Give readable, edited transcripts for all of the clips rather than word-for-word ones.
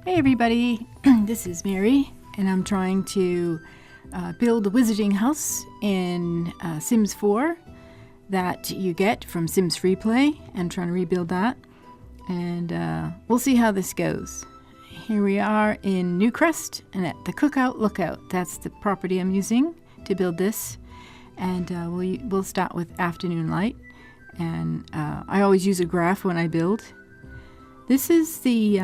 Hey everybody, this is Mary, and I'm trying to build a wizarding house in Sims 4 that you get from Sims FreePlay, and trying to rebuild that, and we'll see how this goes. Here we are in Newcrest and at the Cookout Lookout. That's the property I'm using to build this, and we'll start with afternoon light, and I always use a graph when I build. This is the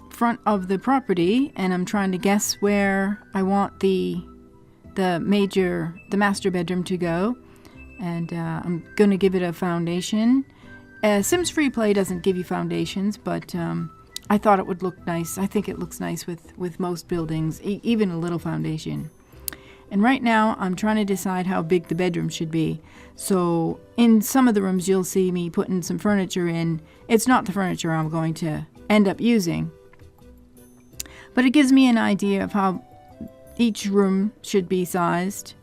front of the property, and I'm trying to guess where I want the master bedroom to go, and I'm going to give it a foundation. Sims FreePlay doesn't give you foundations, but I thought it would look nice. I think it looks nice with most buildings, even a little foundation. And right now I'm trying to decide how big the bedroom should be. So in some of the rooms you'll see me putting some furniture in. It's not the furniture I'm going to end up using, but it gives me an idea of how each room should be sized.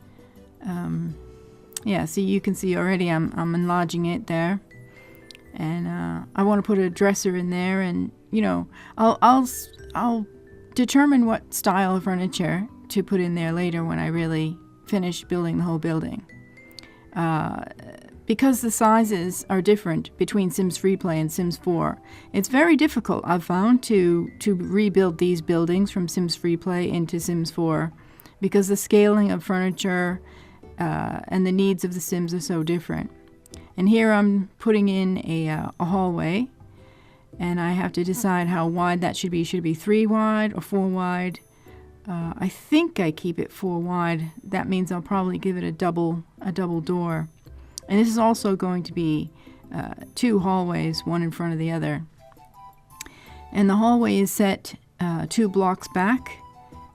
Yeah, so you can see already I'm enlarging it there, and I want to put a dresser in there, and you know, I'll determine what style of furniture to put in there later when I really finish building the whole building. Because the sizes are different between Sims FreePlay and Sims 4, it's very difficult, I've found, to rebuild these buildings from Sims FreePlay into Sims 4, because the scaling of furniture and the needs of the Sims are so different. And here I'm putting in a hallway, and I have to decide how wide that should be. Should it be 3 wide or 4 wide? I think I keep it 4 wide. That means I'll probably give it a double door. And this is also going to be 2 hallways, one in front of the other. And the hallway is set 2 blocks back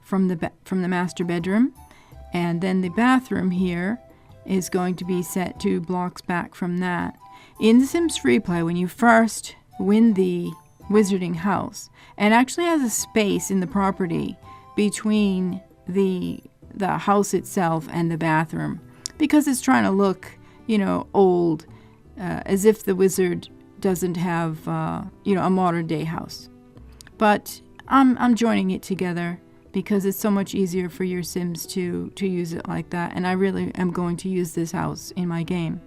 from the master bedroom, and then the bathroom here is going to be set 2 blocks back from that. In The Sims FreePlay, when you first win the wizarding house, it actually has a space in the property between the house itself and the bathroom, because it's trying to look, you know, old, as if the wizard doesn't have, you know, a modern day house. But I'm joining it together because it's so much easier for your Sims to use it like that, and I really am going to use this house in my game.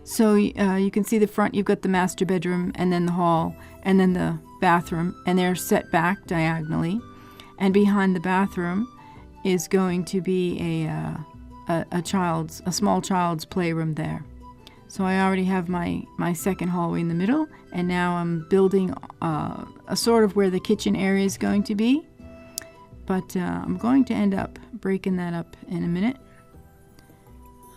So you can see the front, you've got the master bedroom, and then the hall, and then the bathroom, and they're set back diagonally. And behind the bathroom is going to be a small child's playroom there. So I already have my second hallway in the middle, and now I'm building a sort of where the kitchen area is going to be. But I'm going to end up breaking that up in a minute.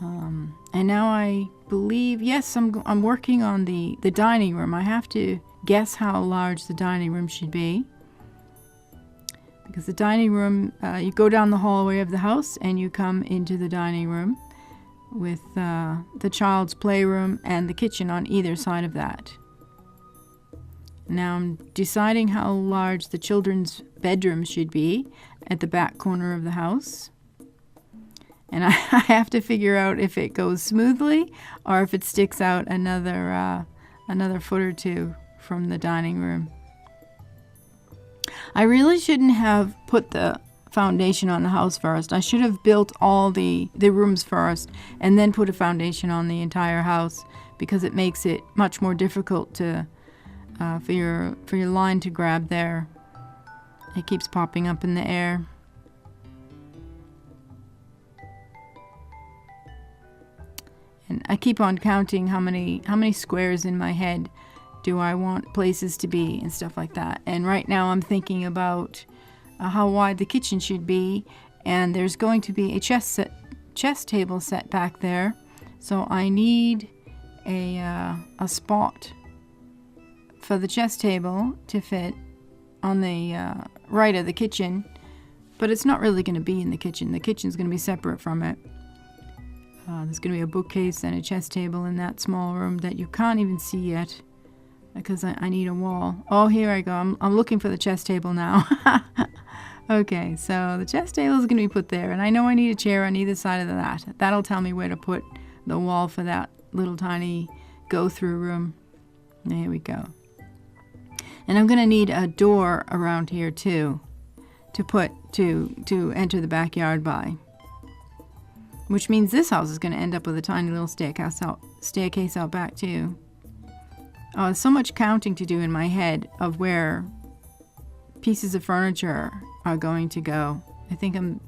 And now I believe, yes, I'm working on the dining room. I have to guess how large the dining room should be, because the dining room, you go down the hallway of the house and you come into the dining room with the child's playroom and the kitchen on either side of that. Now I'm deciding how large the children's bedroom should be at the back corner of the house. And I have to figure out if it goes smoothly or if it sticks out another foot or 2 from the dining room. I really shouldn't have put the foundation on the house first. I should have built all the rooms first and then put a foundation on the entire house, because it makes it much more difficult to for your line to grab there. It keeps popping up in the air. And I keep on counting how many squares in my head do I want places to be and stuff like that. And right now I'm thinking about how wide the kitchen should be, and there's going to be a chess table set back there. So I need a spot for the chess table to fit on the right of the kitchen, but it's not really going to be in the kitchen. The kitchen's going to be separate from it. There's going to be a bookcase and a chess table in that small room that you can't even see yet, because I need a wall. Oh, here I go. I'm looking for the chess table now. Okay, so the chess table is going to be put there, and I know I need a chair on either side of that. That'll tell me where to put the wall for that little tiny go-through room. There we go. And I'm going to need a door around here too to enter the backyard by. Which means this house is going to end up with a tiny little staircase out back too. Oh, there's so much counting to do in my head of where pieces of furniture are going to go. I think I'm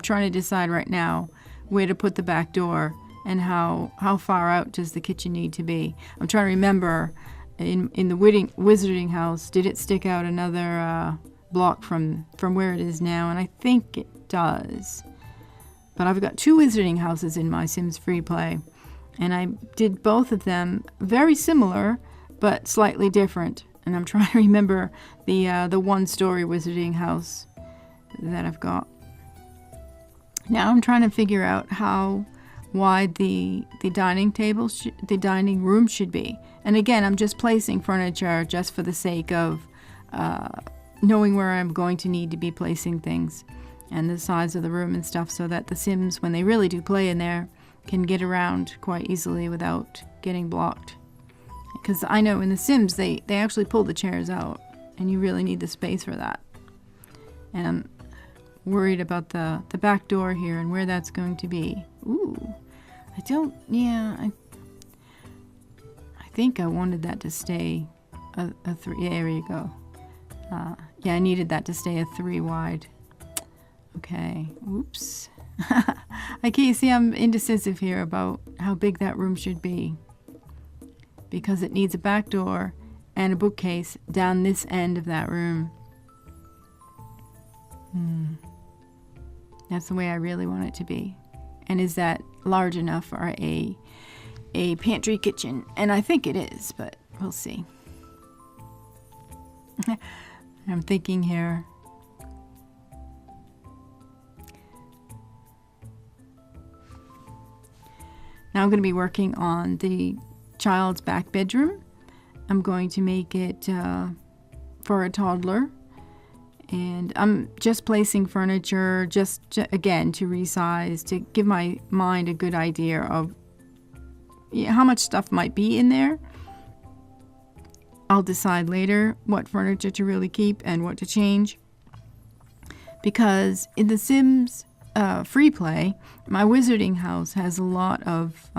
trying to decide right now where to put the back door and how far out does the kitchen need to be. I'm trying to remember in the wizarding house, did it stick out another block from where it is now? And I think it does. But I've got 2 wizarding houses in my Sims FreePlay, and I did both of them very similar but slightly different. And I'm trying to remember the 1-story wizarding house that I've got. Now I'm trying to figure out how wide the dining room should be. And again, I'm just placing furniture just for the sake of knowing where I'm going to need to be placing things and the size of the room and stuff, so that the Sims, when they really do play in there, can get around quite easily without getting blocked. Because I know in the Sims they actually pull the chairs out, and you really need the space for that. And I'm worried about the back door here and where that's going to be. Ooh, I think I wanted that to stay a 3. Yeah, there you go. Yeah, I needed that to stay a 3 wide. Okay, oops. I can't see, I'm indecisive here about how big that room should be, because it needs a back door and a bookcase down this end of that room. That's the way I really want it to be. And is that large enough for a pantry kitchen? And I think it is, but we'll see. I'm thinking here. Now I'm going to be working on the child's back bedroom. I'm going to make it for a toddler. And I'm just placing furniture again to resize, to give my mind a good idea of how much stuff might be in there. I'll decide later what furniture to really keep and what to change. Because in The Sims FreePlay, my wizarding house has a lot of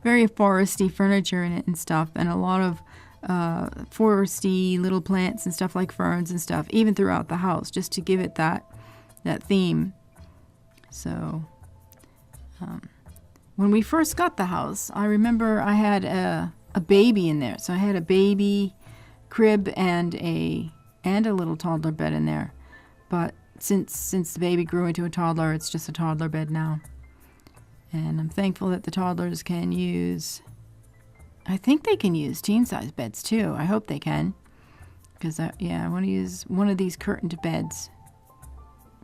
very foresty furniture in it and stuff, and a lot of foresty little plants and stuff like ferns and stuff, even throughout the house, just to give it that theme. So when we first got the house, I remember I had a baby in there. So I had a baby crib and a little toddler bed in there. But since the baby grew into a toddler, it's just a toddler bed now. And I'm thankful that the toddlers can use, I think they can use teen-size beds too. I hope they can. Because, I want to use one of these curtained beds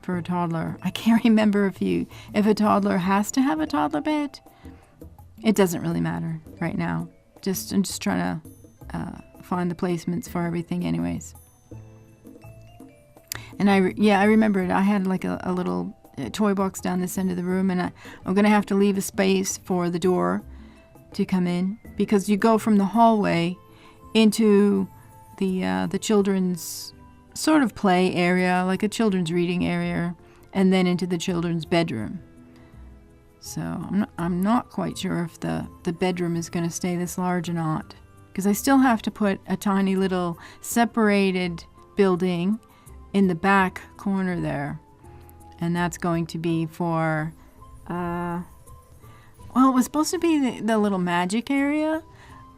for a toddler. I can't remember if a toddler has to have a toddler bed. It doesn't really matter right now. I'm just trying to find the placements for everything anyways. And I remember it. I had like a little toy box down this end of the room, and I'm going to have to leave a space for the door to come in, because you go from the hallway into the children's sort of play area, like a children's reading area, and then into the children's bedroom. So I'm not quite sure if the bedroom is going to stay this large or not, because I still have to put a tiny little separated building in the back corner there, and that's going to be for well, it was supposed to be the little magic area.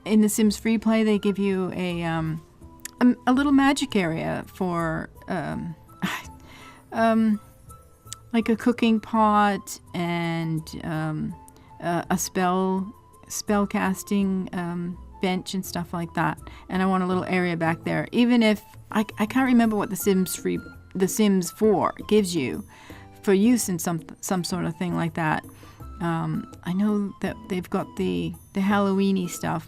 In the Sims FreePlay, they give you a little magic area for like a cooking pot and a spell casting bench and stuff like that. And I want a little area back there. Even if I can't remember what the Sims 4 gives you for use in some sort of thing like that. I know that they've got the Halloween-y stuff,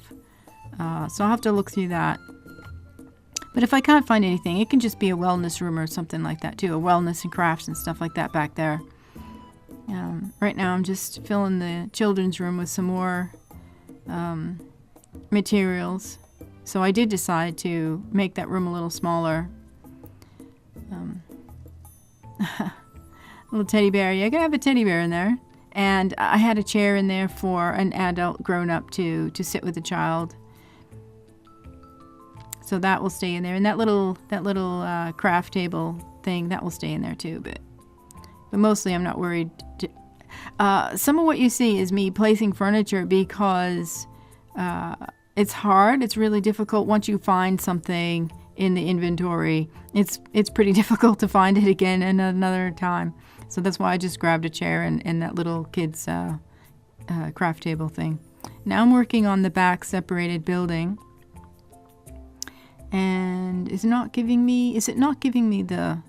so I'll have to look through that. But if I can't find anything, it can just be a wellness room or something like that too, a wellness and crafts and stuff like that back there. Right now I'm just filling the children's room with some more materials So I did decide to make that room a little smaller. Little teddy bear. Yeah, I could have a teddy bear in there. And I had a chair in there for an adult grown-up to sit with a child. So that will stay in there. And that little craft table thing, that will stay in there too. But mostly I'm not worried. Some of what you see is me placing furniture because it's hard. It's really difficult once you find something in the inventory. It's pretty difficult to find it again in another time. So that's why I just grabbed a chair and that little kid's craft table thing. Now I'm working on the back separated building. And is it not giving me the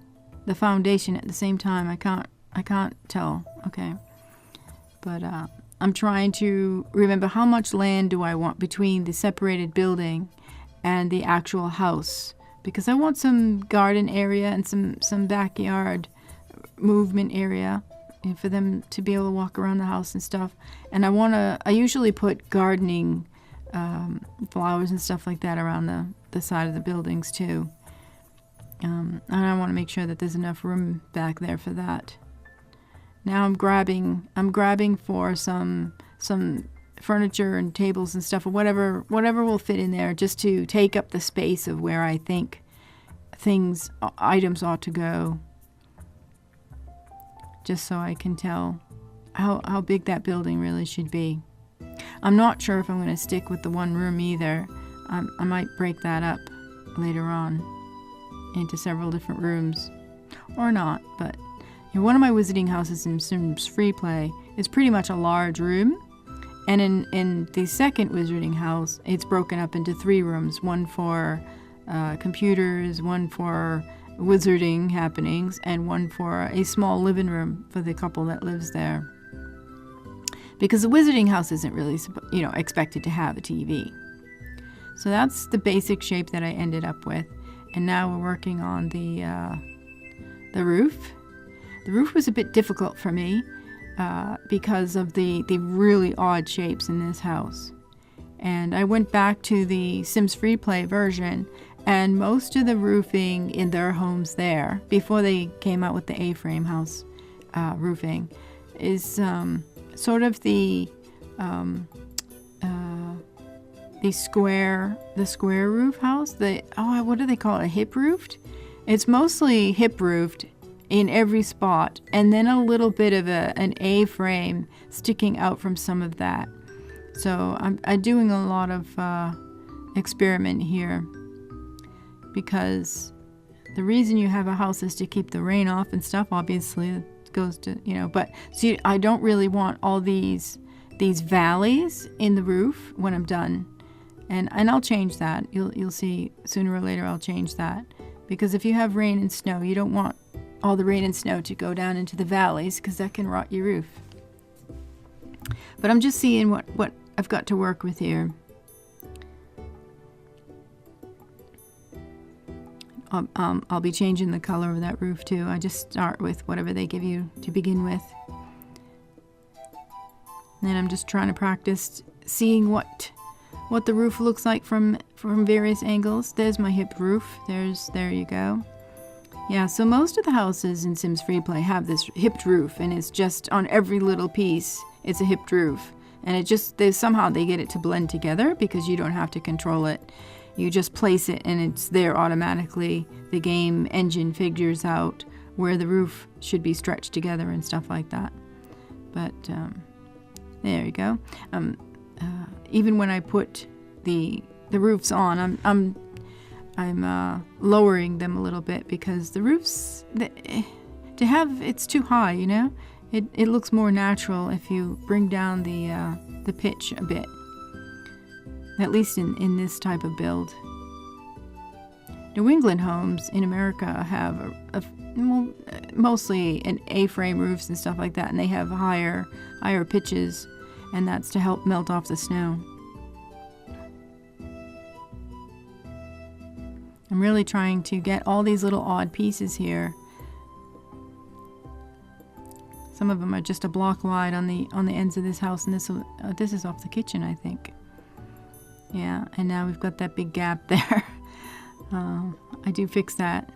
foundation at the same time? I can't tell. Okay. But I'm trying to remember how much land do I want between the separated building and the actual house, because I want some garden area and some backyard movement area for them to be able to walk around the house and stuff. And I usually put gardening flowers and stuff like that around the side of the buildings too. And I want to make sure that there's enough room back there for that. Now I'm grabbing for some furniture and tables and stuff, or whatever will fit in there, just to take up the space of where I think items ought to go. Just so I can tell how big that building really should be. I'm not sure if I'm going to stick with the one room either. I might break that up later on into several different rooms, or not. But one of my wizarding houses in Sims FreePlay is pretty much a large room, and in the second wizarding house, it's broken up into 3 rooms: one for computers, one for wizarding happenings, and one for a small living room for the couple that lives there. Because the wizarding house isn't really, expected to have a TV. So that's the basic shape that I ended up with. And now we're working on the roof. The roof was a bit difficult for me because of the really odd shapes in this house. And I went back to the Sims FreePlay version, and most of the roofing in their homes there, before they came out with the A-frame house roofing, is sort of the square roof house. What do they call it? A hip roofed? It's mostly hip roofed in every spot, and then a little bit of an A-frame sticking out from some of that. So I'm doing a lot of experiment here, because the reason you have a house is to keep the rain off and stuff. Obviously, it goes to, but see, I don't really want all these valleys in the roof when I'm done. And I'll change that. You'll see sooner or later I'll change that. Because if you have rain and snow, you don't want all the rain and snow to go down into the valleys, because that can rot your roof. But I'm just seeing what I've got to work with here. I'll be changing the color of that roof too. I just start with whatever they give you to begin with. And then I'm just trying to practice seeing what the roof looks like from various angles. There's my hip roof. There you go. Yeah, so most of the houses in Sims FreePlay have this hipped roof, and it's just on every little piece, it's a hipped roof. And somehow they get it to blend together, because you don't have to control it. You just place it and it's there automatically. The game engine figures out where the roof should be stretched together and stuff like that. But there you go. Even when I put the roofs on, I'm lowering them a little bit, because the roofs, it's too high, It looks more natural if you bring down the pitch a bit. At least in this type of build. New England homes in America have mostly an A-frame roofs and stuff like that, and they have higher pitches, and that's to help melt off the snow. I'm really trying to get all these little odd pieces here. Some of them are just a block wide on the ends of this house, and this is off the kitchen, I think. Yeah, and now we've got that big gap there. I do fix that.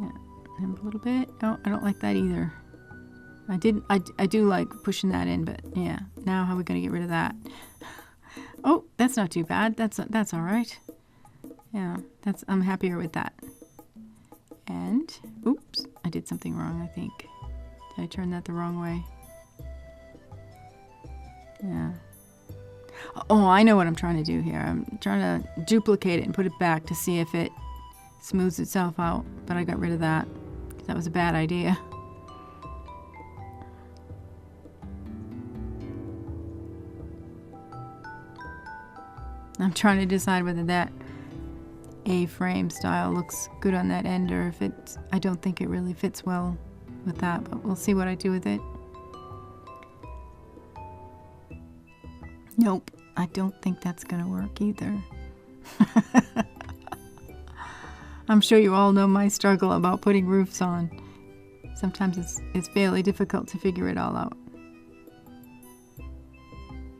Yeah, and a little bit. Oh, I don't like that either. I do like pushing that in, but yeah. Now how are we going to get rid of that? Oh, that's not too bad. That's all right. Yeah, I'm happier with that. And oops, I did something wrong, I think. Did I turn that the wrong way? Yeah. Oh, I know what I'm trying to do here. I'm trying to duplicate it and put it back to see if it smooths itself out, but I got rid of that. That was a bad idea. I'm trying to decide whether that A-frame style looks good on that end or if it's, I don't think it really fits well with that, but we'll see what I do with it. Nope, I don't think that's gonna work either. I'm sure you all know my struggle about putting roofs on. Sometimes it's fairly difficult to figure it all out.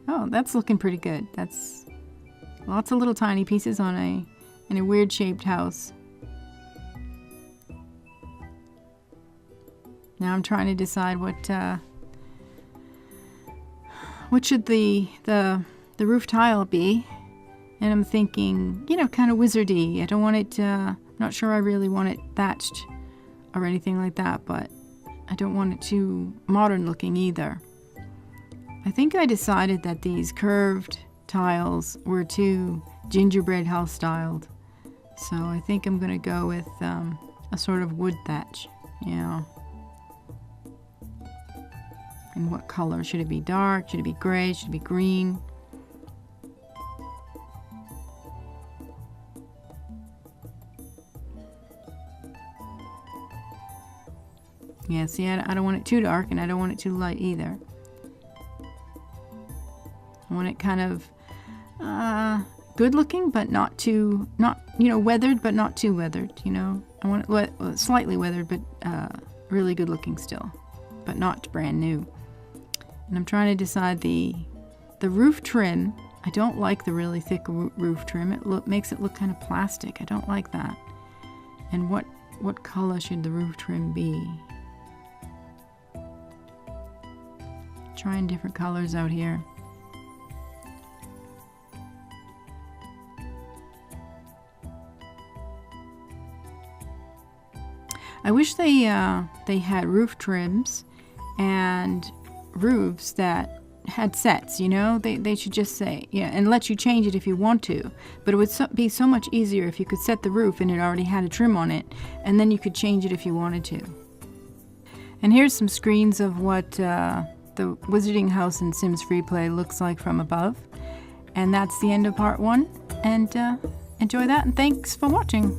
Oh, that's looking pretty good. That's lots of little tiny pieces on in a weird shaped house. Now I'm trying to decide what should the roof tile be, and I'm thinking, you know, kind of wizardy. I don't want it. I'm not sure I really want it thatched or anything like that, but I don't want it too modern looking either. I think I decided that these curved tiles were too gingerbread house styled, so I think I'm gonna go with a sort of wood thatch. Yeah. And what color? Should it be dark? Should it be gray? Should it be green? Yeah, see, I don't want it too dark and I don't want it too light either. I want it kind of good looking, but not too, you know, weathered, but not too weathered, you know. I want it slightly weathered, but really good looking still, but not brand new. And I'm trying to decide the roof trim. I don't like the really thick roof trim. It makes it look kind of plastic. I don't like that. And what color should the roof trim be? Trying different colors out here. I wish they had roof trims and roofs that had sets, you know. They should just say, yeah, and let you change it if you want to. But it would be so much easier if you could set the roof and it already had a trim on it, and then you could change it if you wanted to. And here's some screens of what the Wizarding House in Sims FreePlay looks like from above. And that's the end of part 1. And enjoy that, and thanks for watching.